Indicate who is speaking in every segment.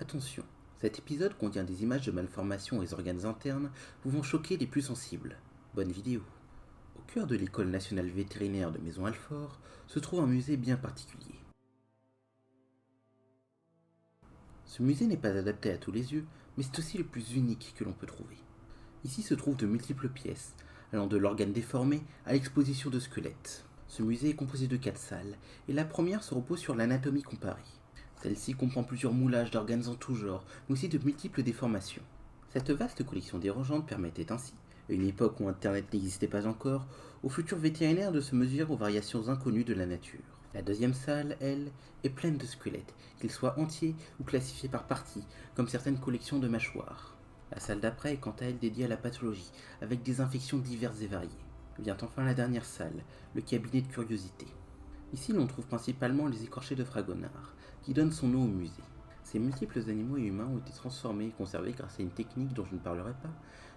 Speaker 1: Attention, cet épisode contient des images de malformations aux organes internes pouvant choquer les plus sensibles. Bonne vidéo. Au cœur de l'école nationale vétérinaire de Maisons-Alfort se trouve un musée bien particulier. Ce musée n'est pas adapté à tous les yeux, mais c'est aussi le plus unique que l'on peut trouver. Ici se trouvent de multiples pièces, allant de l'organe déformé à l'exposition de squelettes. Ce musée est composé de 4 salles, et la première se repose sur l'anatomie comparée. Celle-ci comprend plusieurs moulages d'organes en tout genre, mais aussi de multiples déformations. Cette vaste collection dérangeante permettait ainsi, à une époque où Internet n'existait pas encore, aux futurs vétérinaires de se mesurer aux variations inconnues de la nature. La deuxième salle, elle, est pleine de squelettes, qu'ils soient entiers ou classifiés par parties, comme certaines collections de mâchoires. La salle d'après est quant à elle dédiée à la pathologie, avec des infections diverses et variées. Vient enfin la dernière salle, le cabinet de curiosité. Ici, l'on trouve principalement les écorchés de Fragonard, qui donnent son nom au musée. Ces multiples animaux et humains ont été transformés et conservés grâce à une technique dont je ne parlerai pas,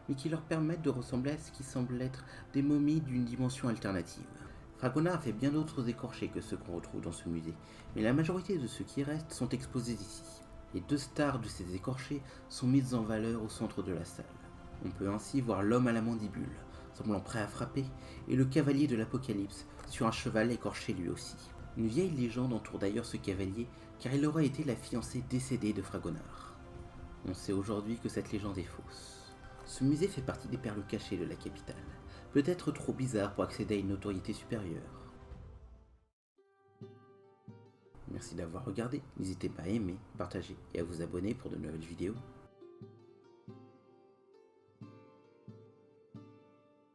Speaker 1: mais qui leur permettent de ressembler à ce qui semble être des momies d'une dimension alternative. Fragonard a fait bien d'autres écorchés que ceux qu'on retrouve dans ce musée, mais la majorité de ceux qui restent sont exposés ici. Les 2 stars de ces écorchés sont mises en valeur au centre de la salle. On peut ainsi voir l'homme à la mandibule, semblant prêt à frapper, et le cavalier de l'Apocalypse, sur un cheval écorché lui aussi. Une vieille légende entoure d'ailleurs ce cavalier, car il aurait été la fiancée décédée de Fragonard. On sait aujourd'hui que cette légende est fausse. Ce musée fait partie des perles cachées de la capitale, peut-être trop bizarre pour accéder à une notoriété supérieure. Merci d'avoir regardé, n'hésitez pas à aimer, partager et à vous abonner pour de nouvelles vidéos.